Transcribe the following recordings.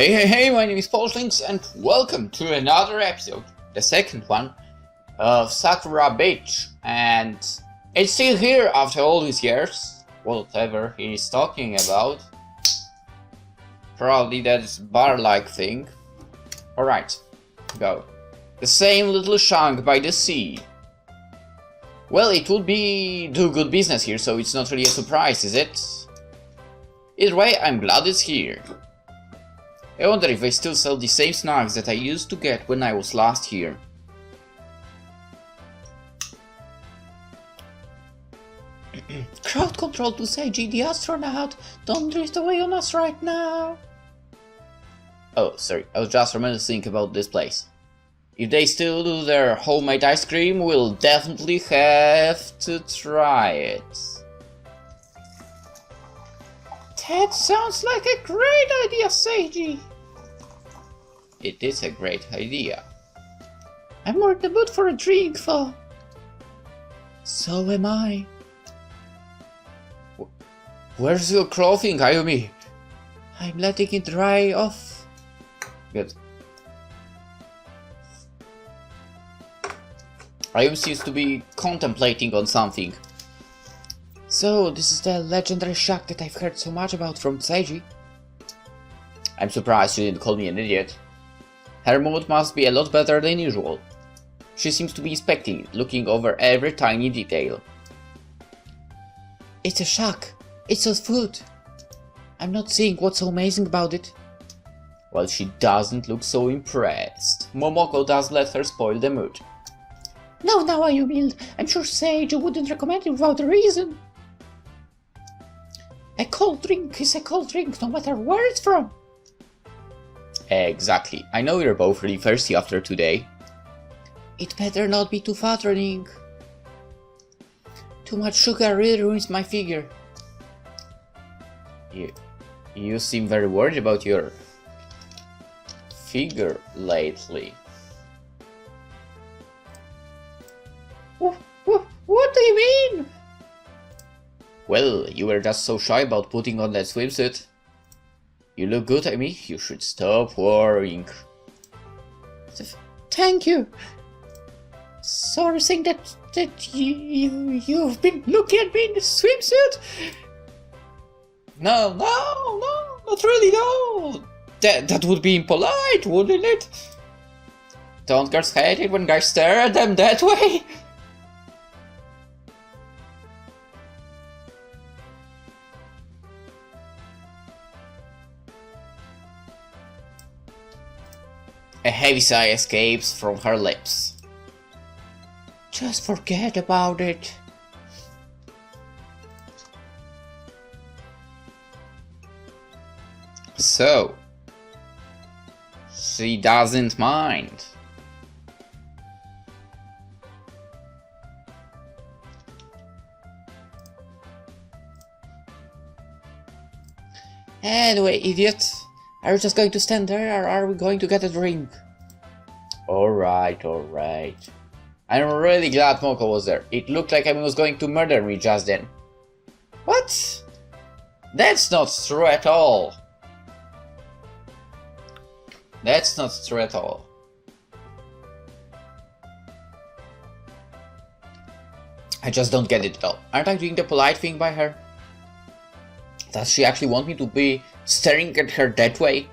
Hey, my name is PolishLynx and welcome to another episode, the second one, of Sakura Beach. And it's still here after all these years, whatever he's talking about. Probably that bar-like thing. Alright, go. The same little chunk by the sea. Well, it would do good business here, so it's not really a surprise, is it? Either way, I'm glad it's here. I wonder if they still sell the same snacks that I used to get when I was last here. Crowd control to Seiji, the astronaut. Don't drift away on us right now. Oh, sorry, I was just reminiscing about this place. If they still do their homemade ice cream, we'll definitely have to try it. That sounds like a great idea, Seiji. It is a great idea. I'm more in the mood for a drink, though. So am I. Where's your clothing, Ayumi? I'm letting it dry off. Good. Ayumi seems to be contemplating on something. So, this is the legendary shack that I've heard so much about from Seiji. I'm surprised she didn't call me an idiot. Her mood must be a lot better than usual. She seems to be inspecting it, looking over every tiny detail. It's a shack. It's just food. I'm not seeing what's so amazing about it. Well, she doesn't look so impressed. Momoko does let her spoil the mood. No, Ayumi, I'm sure Seiji wouldn't recommend it without a reason. A cold drink is a cold drink, no matter where it's from. Exactly. I know you're both really thirsty after today. It better not be too fattening. Too much sugar really ruins my figure. You seem very worried about your figure lately. What do you mean? Well, you were just so shy about putting on that swimsuit. You look good, Amy. You should stop worrying. Thank you. Sorry saying that you've been looking at me in the swimsuit. No, not really, no. That would be impolite, wouldn't it? Don't girls hate it when guys stare at them that way? A heavy sigh escapes from her lips. Just forget about it. So, she doesn't mind. Anyway, idiot. Are you just going to stand there, or are we going to get a drink? Alright. I'm really glad Moko was there. It looked like Amy was going to murder me just then. What? That's not true at all. That's not true at all. I just don't get it at all. Aren't I doing the polite thing by her? Does she actually want me to be staring at her that way?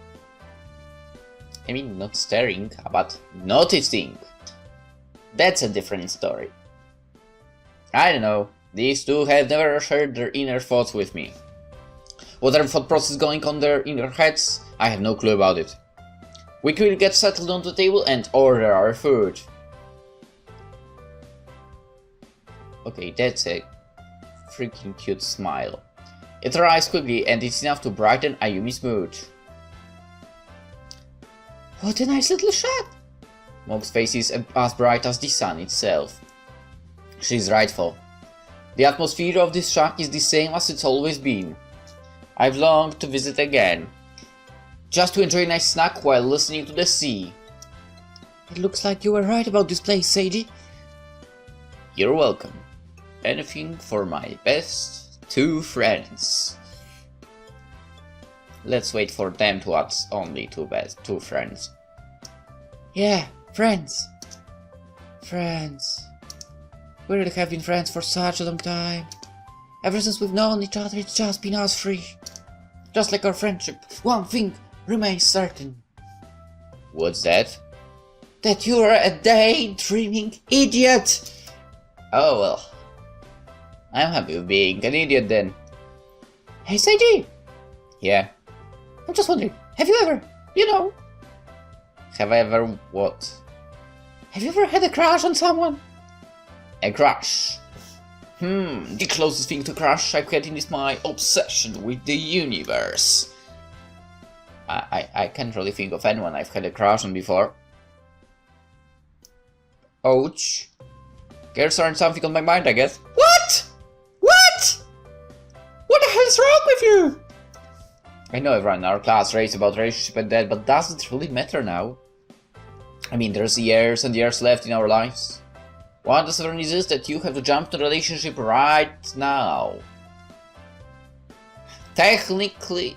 I mean, not staring, but noticing. That's a different story. I don't know. These two have never shared their inner thoughts with me. Whatever thought process going on their inner heads, I have no clue about it. We quickly get settled on the table and order our food. Okay, that's a freaking cute smile. It arrives quickly and it's enough to brighten Ayumi's mood. What a nice little shack! Moko's face is as bright as the sun itself. She's rightful. The atmosphere of this shack is the same as it's always been. I've longed to visit again. Just to enjoy a nice snack while listening to the sea. It looks like you were right about this place, Seiji. You're welcome. Anything for my best two friends. Let's wait for them to add only two friends. Yeah, friends. Friends. We really have been friends for such a long time. Ever since we've known each other, it's just been us three. Just like our friendship, one thing remains certain. What's that? That you're a daydreaming idiot! Oh well. I'm happy with being an idiot then. Hey Seiji! Yeah. I'm just wondering, have you ever, Have I ever what? have you ever had a crush on someone? A crush. The closest thing to crush I've had is my obsession with the universe. I can't really think of anyone I've had a crush on before. Ouch. Girls aren't something on my mind, I guess. What? What? What the hell's wrong with you? I know everyone in our class raves about relationship and that, but does it really matter now? I mean, there's years and years left in our lives. What does everyone is that you have to jump to a relationship right now? Technically,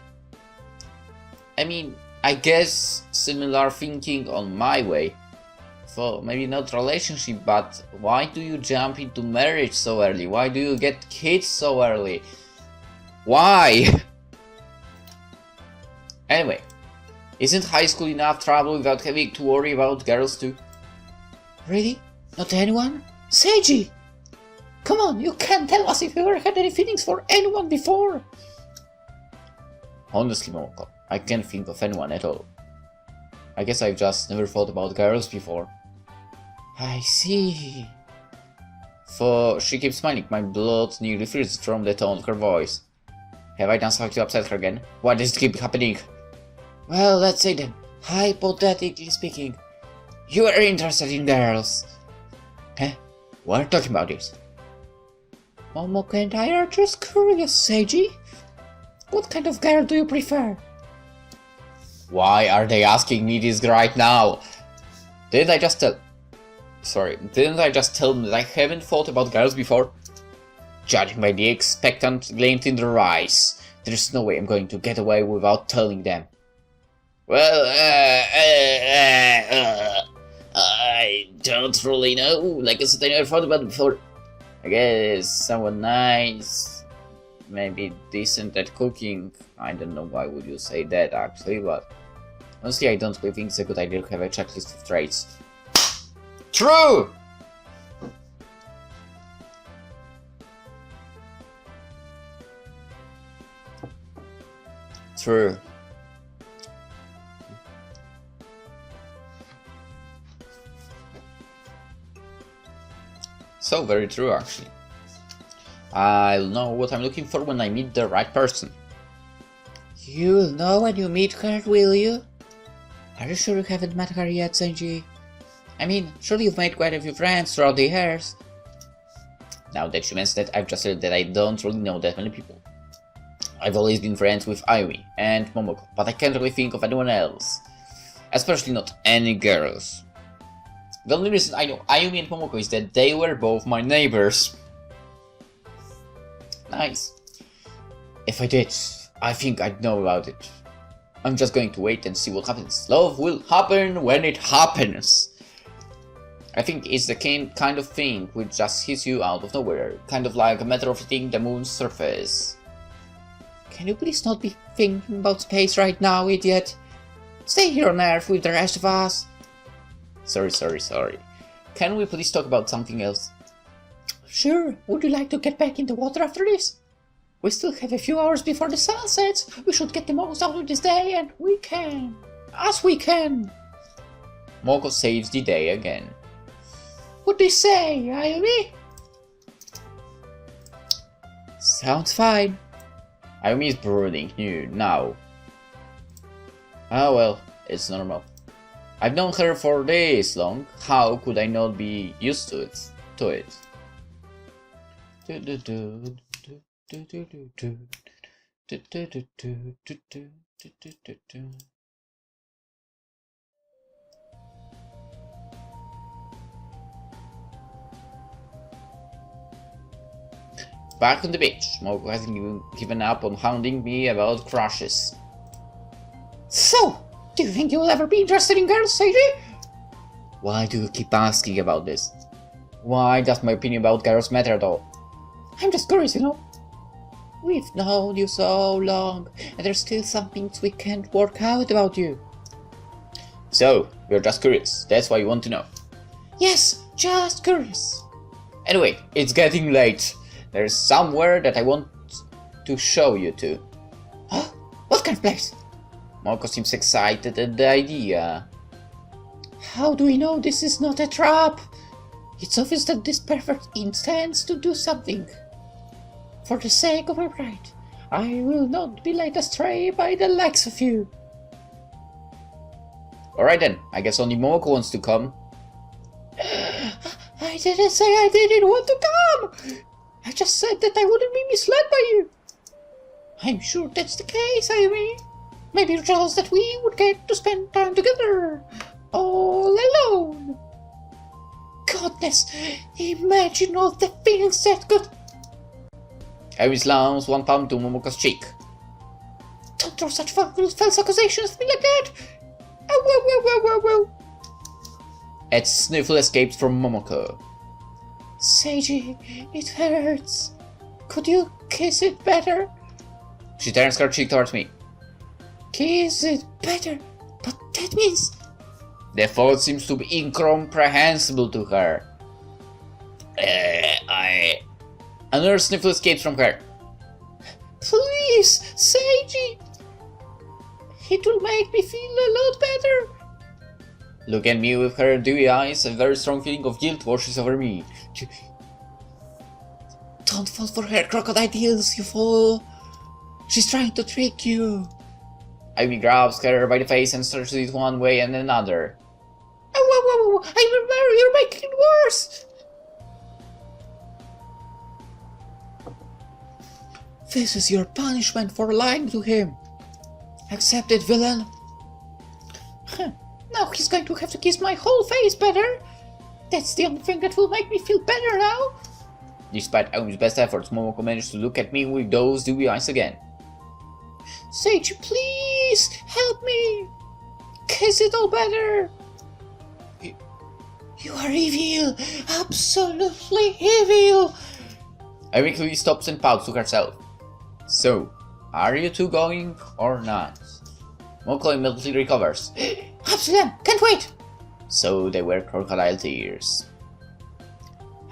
I mean, I guess similar thinking on my way. So maybe not relationship, but why do you jump into marriage so early? Why do you get kids so early? Why? Anyway, isn't high school enough trouble without having to worry about girls too? Really? Not anyone? Seiji! Come on, you can't tell us if you ever had any feelings for anyone before! Honestly, Momoko, I can't think of anyone at all. I guess I've just never thought about girls before. I see. For she keeps smiling, my blood nearly freezes from the tone of her voice. Have I done something to upset her again? Why does it keep happening? Well, let's say then, hypothetically speaking, you are interested in girls. Huh? Why are you talking about this? Momoko and I are just curious, Seiji. What kind of girl do you prefer? Why are they asking me this right now? Didn't I just tell them that I haven't thought about girls before? Judging by the expectant glint in their eyes, there's no way I'm going to get away without telling them. Well, I don't really know. Like I said, I never thought about it before. I guess someone nice, maybe decent at cooking. I don't know why would you say that actually, but honestly, I don't really think it's a good idea to have a checklist of traits. True! True. So very true, actually. I'll know what I'm looking for when I meet the right person. You'll know when you meet her, will you? Are you sure you haven't met her yet, Seiji? I mean, surely you've made quite a few friends throughout the years. Now that you mention that, I've just said that I don't really know that many people. I've always been friends with Ayumi and Momoko, but I can't really think of anyone else. Especially not any girls. The only reason I know Ayumi and Momoko is that they were both my neighbors. Nice. If I did, I think I'd know about it. I'm just going to wait and see what happens. Love will happen when it happens. I think it's the kind of thing which just hits you out of nowhere, kind of like a matter of hitting the moon's surface. Can you please not be thinking about space right now, idiot? Stay here on Earth with the rest of us. Sorry. Can we please talk about something else? Sure. Would you like to get back in the water after this? We still have a few hours before the sun sets. We should get the most out of this day, and we can. As we can. Moko saves the day again. What do you say, Ayumi? Sounds fine. Ayumi is brooding now. Oh well, it's normal. I've known her for this long. How could I not be used to it? Back on the beach, Moko hasn't given up on hounding me about crushes. So, do you think you'll ever be interested in girls, Seiji? Why do you keep asking about this? Why does my opinion about girls matter at all? I'm just curious, you know. We've known you so long, and there's still some things we can't work out about you. So, you're just curious, that's why you want to know. Yes, just curious. Anyway, it's getting late. There's somewhere that I want to show you to. Huh? What kind of place? Moko seems excited at the idea. How do we know this is not a trap? It's obvious that this pervert intends to do something. For the sake of my pride, I will not be led astray by the likes of you. Alright then, I guess only Momoko wants to come. I didn't say I didn't want to come! I just said that I wouldn't be misled by you. I'm sure that's the case, Ayumi. Maybe you're jealous that we would get to spend time together, all alone. Goodness, imagine all the feelings that could... Ayumi slams one palm to Momoko's cheek. Don't throw such false accusations at me like that! Ow. A sniffle escapes from Momoko. Seiji, it hurts. Could you kiss it better? She turns her cheek towards me. Kiss it better? But that means... The thought seems to be incomprehensible to her. Another sniffle escapes from her. Please, Seiji! It will make me feel a lot better. Look at me with her dewy eyes, a very strong feeling of guilt washes over me. Don't fall for her crocodile deals, you fool. She's trying to trick you. Ivy grabs her by the face and stretches it one way and another. Ow. I remember, you're making it worse. This is your punishment for lying to him. Accept it, villain. Now he's going to have to kiss my whole face better. That's the only thing that will make me feel better now. Despite Ayumi's best efforts, Momoko managed to look at me with those dewy eyes again. Seiji, please help me. Kiss it all better. You are evil. Absolutely evil. Ayumi quickly stops and pouts to herself. So, are you two going or not? Momoko immediately recovers. Amsterdam, can't wait. So they were crocodile tears.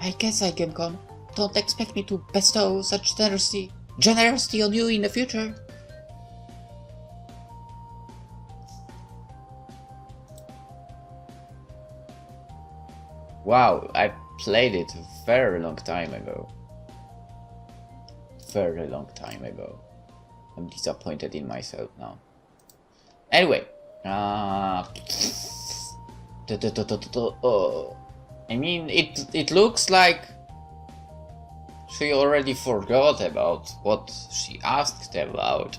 I guess I can come. Don't expect me to bestow such generosity on you in the future. Wow, I played it a very long time ago. Very long time ago. I'm disappointed in myself now. Anyway, I mean, it looks like she already forgot about what she asked about.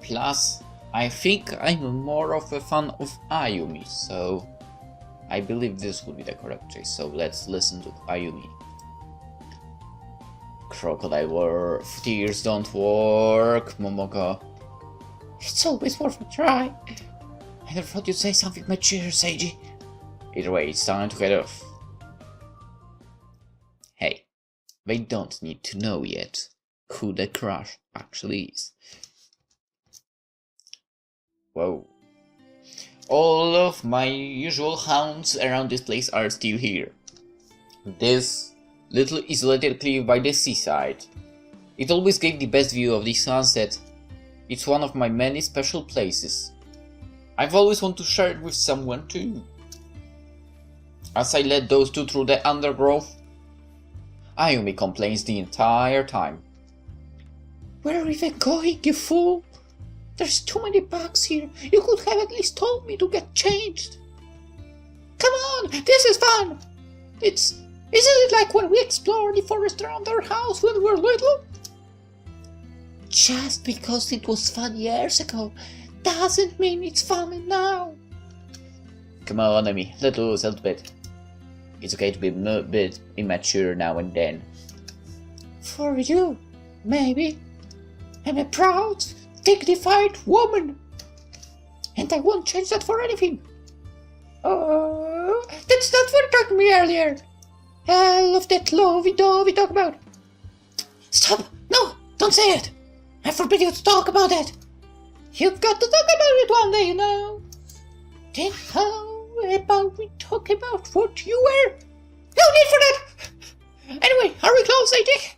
Plus, I think I'm more of a fan of Ayumi, so I believe this would be the correct choice. So let's listen to Ayumi. Crocodile tears don't work, Momoko. It's always worth a try. I never thought you'd say something mature, Seiji. Either way, it's time to head off. Hey, they don't need to know yet who the crush actually is. Whoa. All of my usual hounds around this place are still here. This little isolated cliff by the seaside. It always gave the best view of the sunset. It's one of my many special places. I've always wanted to share it with someone too. As I led those two through the undergrowth, Ayumi complains the entire time. Where are we even going, you fool? There's too many bugs here. You could have at least told me to get changed. Come on, this is fun. Isn't it like when we explored the forest around our house when we were little? Just because it was fun years ago doesn't mean it's fun now. Come on, Amy, let loose a little bit. It's okay to be a bit immature now and then. For you, maybe. I'm a proud, dignified woman. and I won't change that for anything. Oh, that's not what struck me earlier. All of that lovey-dovey talk about. Stop! No, don't say it. I forbid you to talk about that. You've got to talk about it one day, you know. Then how about we talk about what you were? No need for that! Anyway, are we close, Seiji?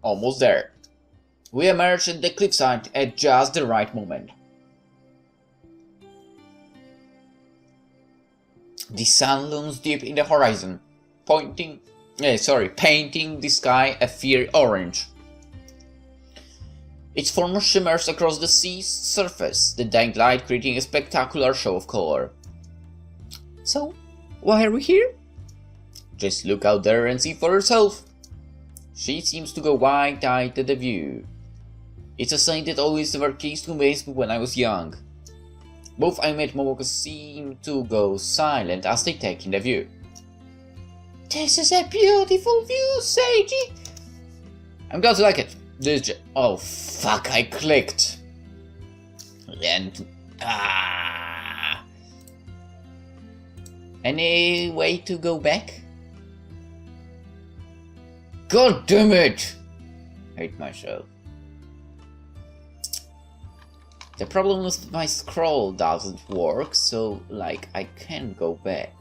Almost there. We emerge at the cliffside at just the right moment. The sun looms deep in the horizon, painting the sky a fiery orange. Its form shimmers across the sea's surface, the dying light creating a spectacular show of color. So, why are we here? Just look out there and see for yourself. She seems to go wide-eyed at the view. It's a sight that always ever keeps to amaze me when I was young. Both I and Momoko seem to go silent as they take in the view. This is a beautiful view, Seiji. I'm glad you like it. Oh fuck, I clicked. And any way to go back? God damn it! I hate myself. The problem with my scroll doesn't work, so like I can't go back.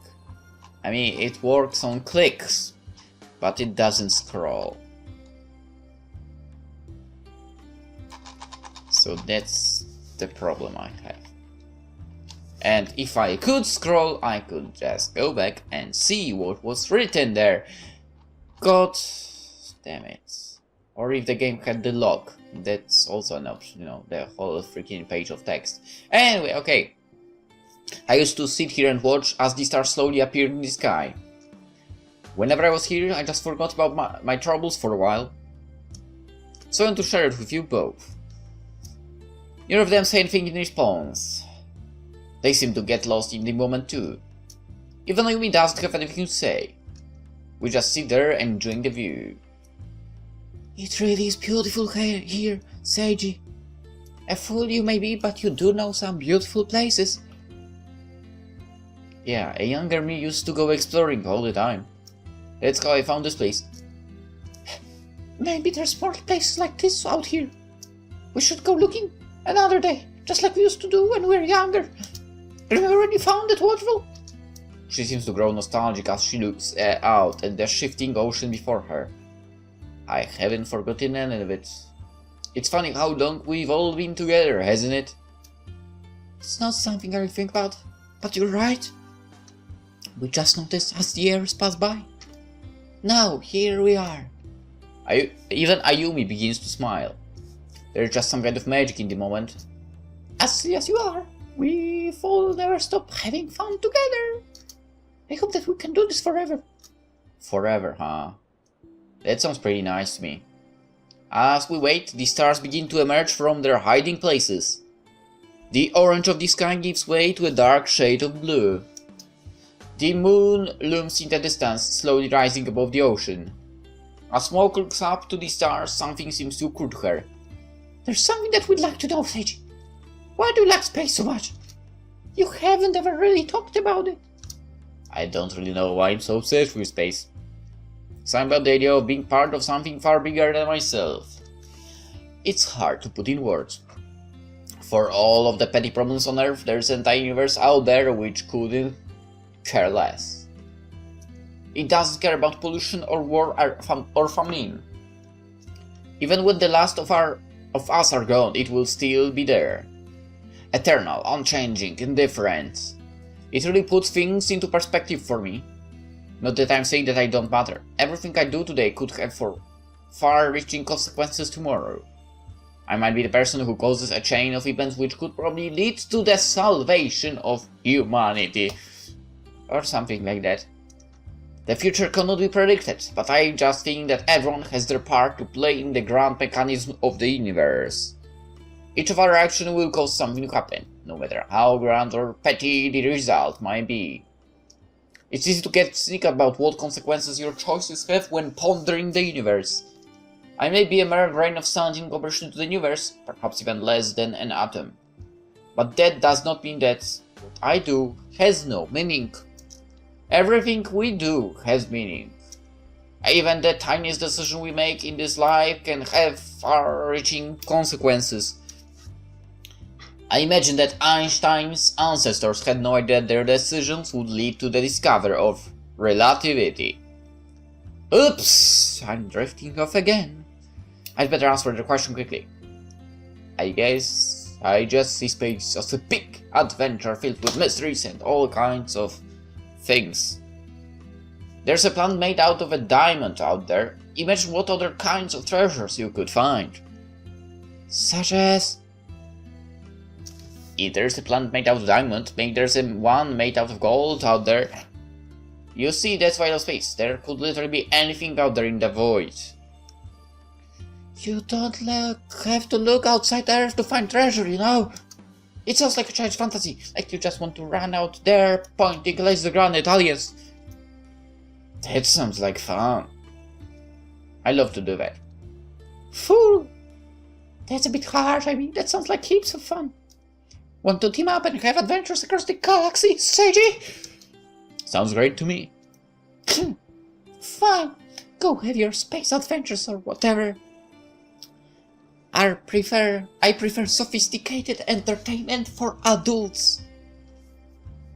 I mean, it works on clicks, but it doesn't scroll. So that's the problem I have. And if I could scroll, I could just go back and see what was written there. God damn it. Or if the game had the log, that's also an option, you know, the whole freaking page of text. Anyway, okay. I used to sit here and watch as the stars slowly appeared in the sky. Whenever I was here, I just forgot about my troubles for a while. So I want to share it with you both. Neither of them say anything in response. They seem to get lost in the moment too. Even Ayumi doesn't have anything to say. We just sit there enjoying the view. It really is beautiful here, Seiji. A fool you may be, but you do know some beautiful places. Yeah, a younger me used to go exploring all the time. That's how I found this place. Maybe there's more places like this out here. We should go looking another day, just like we used to do when we were younger. Remember when you found that waterfall? She seems to grow nostalgic as she looks out at the shifting ocean before her. I haven't forgotten any of it. It's funny how long we've all been together, hasn't it? It's not something I think about, but you're right. We just noticed as the years pass by. Now, here we are. Even Ayumi begins to smile. There's just some kind of magic in the moment. As silly as you are, we've all never stopped having fun together. I hope that we can do this forever. Forever, huh? That sounds pretty nice to me. As we wait, the stars begin to emerge from their hiding places. The orange of the sky gives way to a dark shade of blue. The moon looms in the distance, slowly rising above the ocean. As smoke looks up to the stars, something seems to occur to her. There's something that we'd like to know, Seiji. Why do you like space so much? You haven't ever really talked about it. I don't really know why I'm so obsessed with space. Something about the idea of being part of something far bigger than myself. It's hard to put in words. For all of the petty problems on Earth, there's an entire universe out there which couldn't care less. It doesn't care about pollution or war or famine. Even when the last of us are gone, it will still be there. Eternal, unchanging, indifferent. It really puts things into perspective for me. Not that I'm saying that I don't matter. Everything I do today could have far-reaching consequences tomorrow. I might be the person who causes a chain of events which could probably lead to the salvation of humanity. Or something like that. The future cannot be predicted, but I just think that everyone has their part to play in the grand mechanism of the universe. Each of our actions will cause something to happen, no matter how grand or petty the result might be. It's easy to get cynical about what consequences your choices have when pondering the universe. I may be a mere grain of sand in comparison to the universe, perhaps even less than an atom. But that does not mean that what I do has no meaning. Everything we do has meaning. Even the tiniest decision we make in this life can have far-reaching consequences. I imagine that Einstein's ancestors had no idea their decisions would lead to the discovery of relativity. Oops, I'm drifting off again. I'd better answer the question quickly. I guess I just see space as a big adventure filled with mysteries and all kinds of things. There's a planet made out of a diamond out there. Imagine what other kinds of treasures you could find. Such as? If there's a planet made out of diamond, maybe there's one made out of gold out there. You see, that's vital space. There could literally be anything out there in the void. You don't have to look outside Earth to find treasure, you know? It sounds like a child's fantasy, like you just want to run out there, pointing laser gun at aliens. That sounds like fun. I love to do that. Fool! That's a bit harsh, I mean, that sounds like heaps of fun. Want to team up and have adventures across the galaxy, Seiji? Sounds great to me. Fine, go have your space adventures or whatever. I prefer sophisticated entertainment for adults.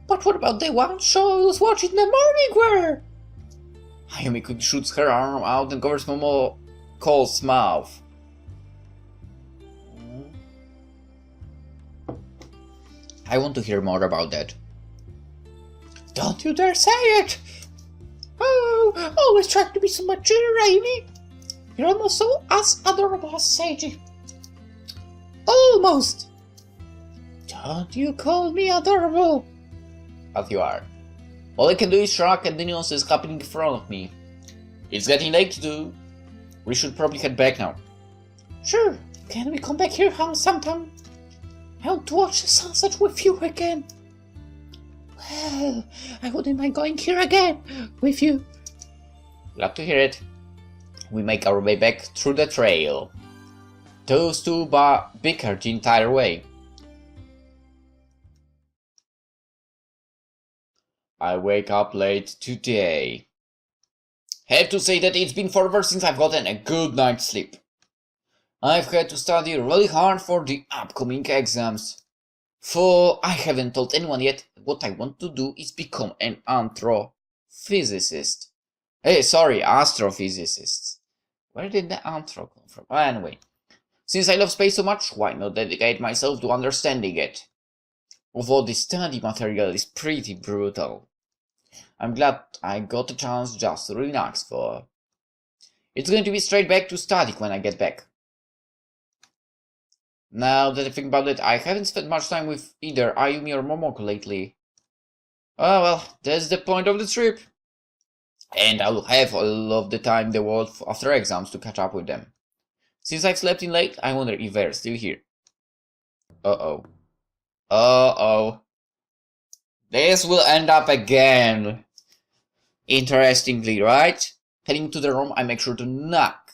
But what about the one show I was watching in the morning where? Ayumi could shoot her arm out and covers Momo Cole's mouth. I want to hear more about that. Don't you dare say it! Oh, always trying to be so mature, Amy. You're almost so as adorable as Seiji. Almost! Don't you call me adorable? But you are. All I can do is shrug at the nuances happening in front of me. It's getting late too. We should probably head back now. Sure, can we come back here sometime? I want to watch the sunset with you again. Well, I wouldn't mind going here again with you. Glad to hear it. We make our way back through the trail. Those two bickered the entire way. I wake up late today. Have to say that it's been forever since I've gotten a good night's sleep. I've had to study really hard for the upcoming exams. For I haven't told anyone yet what I want to do is become an astrophysicist. Astrophysicist. Where did the antro come from? Anyway, since I love space so much, why not dedicate myself to understanding it? Although the study material is pretty brutal. I'm glad I got a chance just to relax for. It's going to be straight back to static when I get back. Now that I think about it, I haven't spent much time with either Ayumi or Momoko lately. Oh well, that's the point of the trip. And I'll have all of the time in the world after exams to catch up with them. Since I've slept in late, I wonder if they're still here. Uh-oh. This will end up again. Interestingly, right? Heading to the room, I make sure to knock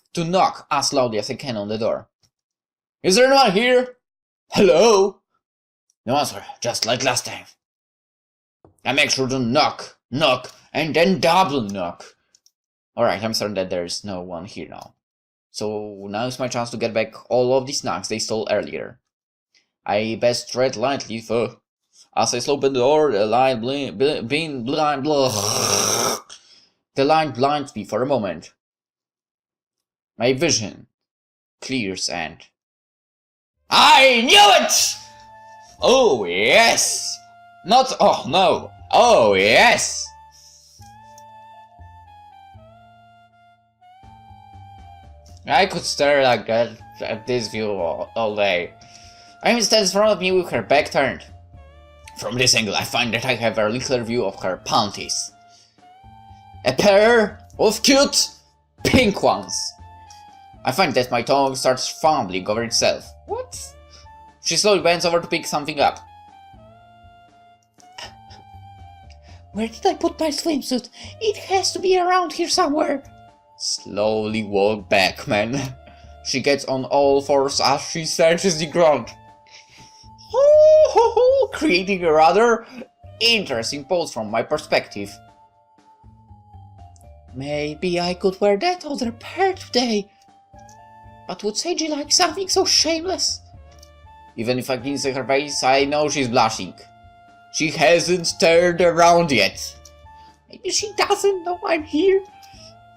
as loudly as I can on the door. Is there anyone here? Hello? No answer, just like last time. I make sure to knock, and then double knock. Alright, I'm certain that there's no one here now. So now is my chance to get back all of the snacks they stole earlier. I best tread lightly, for as I slope the door, the line blinds me for a moment. My vision clears and... I knew it! Oh yes! Not... oh no! Oh yes! I could stare like that at this view all day. Amy stands in front of me with her back turned. From this angle, I find that I have a really clear view of her panties. A pair of cute pink ones. I find that my tongue starts fumbling over itself. What? She slowly bends over to pick something up. Where did I put my swimsuit? It has to be around here somewhere. Slowly walk back, man. She gets on all fours as she searches the ground. creating a rather interesting pose from my perspective. Maybe I could wear that other pair today. But would Seiji like something so shameless? Even if I can see her face, I know she's blushing. She hasn't turned around yet. Maybe she doesn't know I'm here.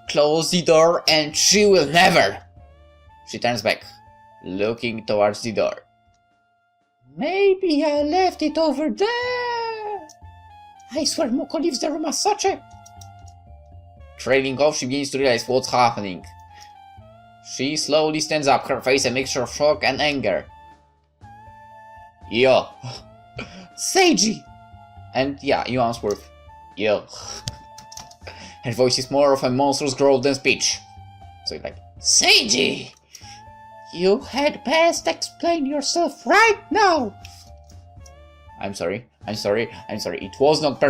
Close the door and she will never. She turns back, looking towards the door. Maybe I left it over there. I swear Moko leaves the room as such a... Trailing off, she begins to realize what's happening. She slowly stands up, her face a mixture of shock and anger. Yo. Seiji! And yeah, you Unsworth. Yo. Her voice is more of a monstrous growl than speech. So it's like, Seiji! You had best explain yourself right now! I'm sorry. It was not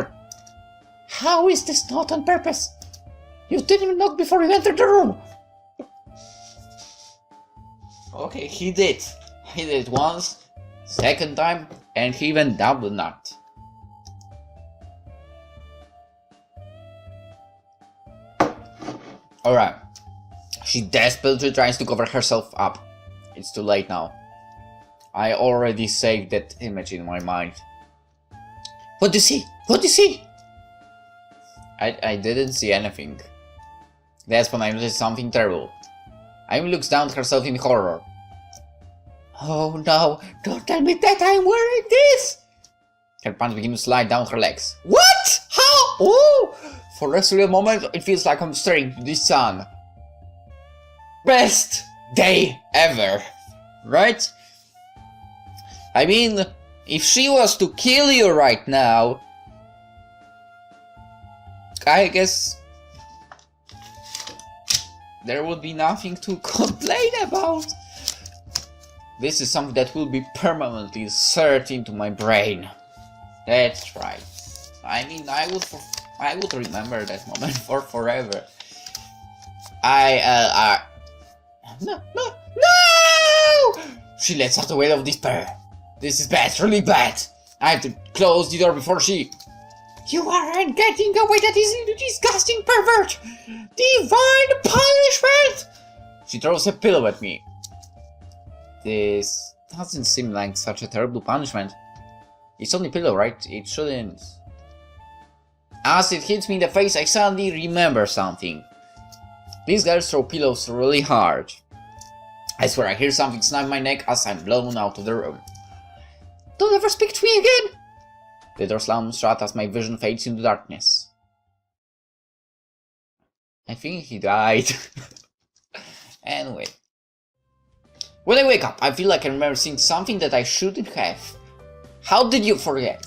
How is this not on purpose? You didn't even knock before you entered the room! Okay, he did. He did it once, second time, and he even double knocked. Alright. She desperately tries to cover herself up. It's too late now. I already saved that image in my mind. What do you see? What do you see? I didn't see anything. That's when I noticed something terrible. Amy looks down at herself in horror. Oh no, don't tell me that I'm wearing this! Her pants begin to slide down her legs. What? How? Oh! For a surreal moment, it feels like I'm staring to the sun. Best day ever, right? I mean, if she was to kill you right now, I guess there would be nothing to complain about. This is something that will be permanently seared into my brain. That's right. I mean, I would remember that moment for forever. No! She lets out a wail of despair. This is bad, really bad. I have to close the door before she... You aren't getting away, that is you disgusting pervert! Divine punishment! She throws a pillow at me. This doesn't seem like such a terrible punishment. It's only a pillow, right? It shouldn't... As it hits me in the face, I suddenly remember something. These girls throw pillows really hard. I swear I hear something snap my neck as I'm blown out of the room. Don't ever speak to me again! The door slams shut as my vision fades into darkness. I think he died. Anyway. When I wake up, I feel like I remember seeing something that I shouldn't have. How did you forget?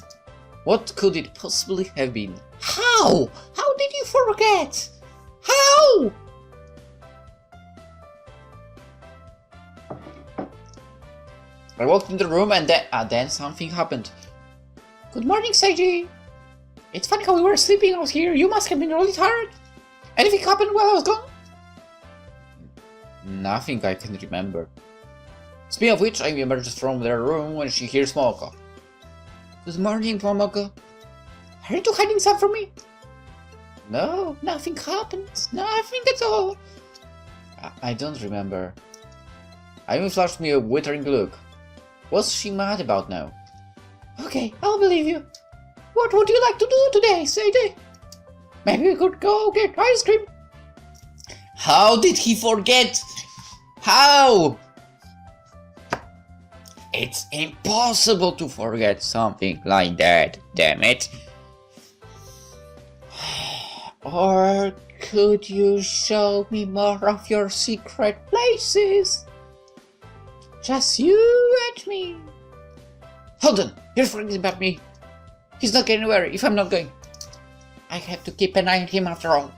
What could it possibly have been? How? How did you forget? How? I walked in the room and then something happened. Good morning, Seiji. It's funny how we were sleeping out here. You must have been really tired. Anything happened while I was gone? Nothing I can remember. Speaking of which, Amy emerges from their room when she hears Momoko. Good morning, Momoko. Aren't you hiding something from me? No, nothing happened. Nothing at all. I don't remember. Amy flashed me a withering look. What's she mad about now? Okay, I'll believe you. What would you like to do today, Seiji? Maybe we could go get ice cream. How did he forget? How? It's impossible to forget something like that, damn it. Or could you show me more of your secret places? Just you and me. Hold on, you're forgetting about me. He's not getting anywhere if I'm not going. I have to keep an eye on him after all.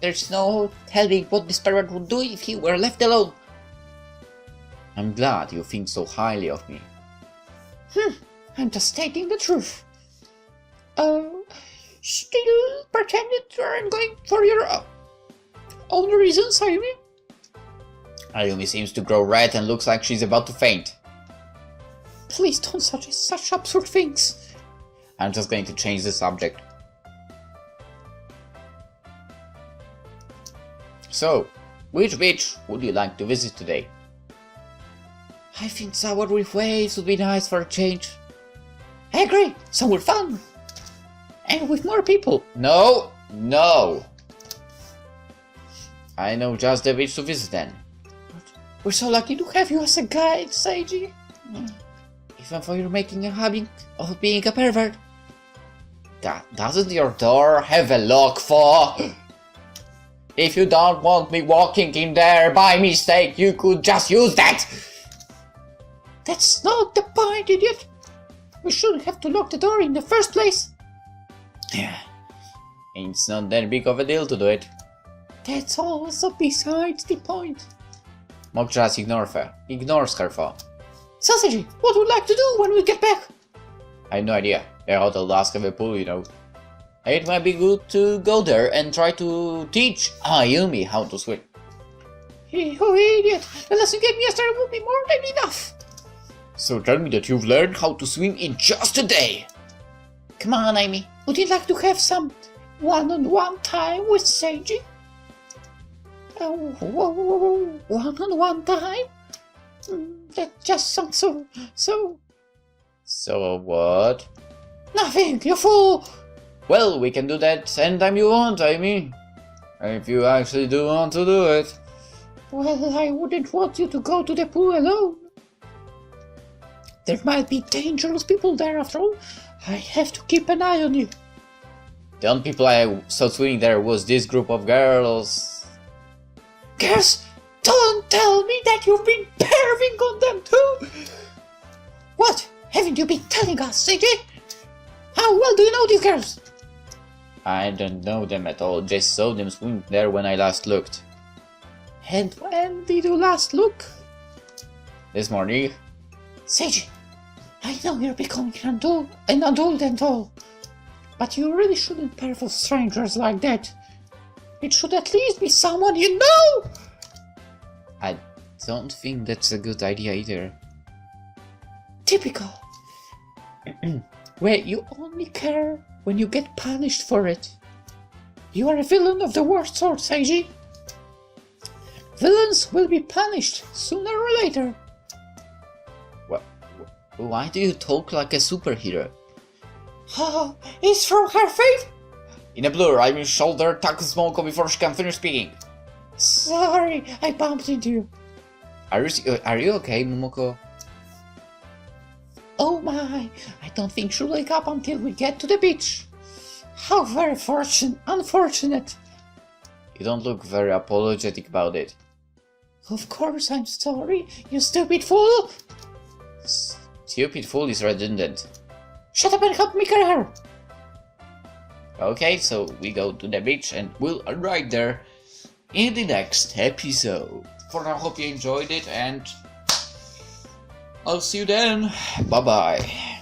There's no telling what this pervert would do if he were left alone. I'm glad you think so highly of me. I'm just stating the truth. Still pretending you aren't going for your own reasons, Ayumi? Ayumi seems to grow red and looks like she's about to faint. Please don't suggest such absurd things. I'm just going to change the subject. So, which beach would you like to visit today? I think Sour with waves would be nice for a change. I agree, somewhere fun. And with more people. No, no. I know just the beach to visit then. We're so lucky to have you as a guide, Seiji. Even though you're making a habit of being a pervert. Doesn't your door have a lock for? If you don't want me walking in there by mistake, you could just use that! That's not the point, idiot! We shouldn't have to lock the door in the first place. Yeah. It's not that big of a deal to do it. That's also besides the point. Mok just ignores her for. Sausage, what would you like to do when we get back? I have no idea. They're out of Alaska the pool, you know. It might be good to go there and try to teach Ayumi how to swim. You idiot! The lesson you gave me yesterday will be more than enough. So tell me that you've learned how to swim in just a day. Come on, Amy. Would you like to have some one-on-one time with Seiji? One-on-one time? That just sounds so... So what? Nothing, you fool! Well, we can do that anytime you want, I mean. If you actually do want to do it. Well, I wouldn't want you to go to the pool alone. There might be dangerous people there after all. I have to keep an eye on you. The only people I saw swimming there was this group of girls. Girls? Don't tell me that you've been perving on them too! What? Haven't you been telling us, Seiji? How well do you know these girls? I don't know them at all, just saw them swimming there when I last looked. And when did you last look? This morning. Seiji, I know you're becoming an adult and all, but you really shouldn't perv with strangers like that. It should at least be someone you know! I don't think that's a good idea either. Typical. Where you only care when you get punished for it. You are a villain of the worst sort, Seiji. Villains will be punished sooner or later. Why do you talk like a superhero? Oh, it's from her face? In a blur, I mean shoulder tackles Momoko before she can finish speaking. Sorry, I bumped into you. Are you okay, Momoko? Oh my, I don't think she'll wake up until we get to the beach. How very unfortunate. You don't look very apologetic about it. Of course I'm sorry, you stupid fool. Stupid fool is redundant. Shut up and help me carry her. Okay, so we go to the beach and we'll arrive there in the next episode. For now, hope you enjoyed it and I'll see you then. Bye bye.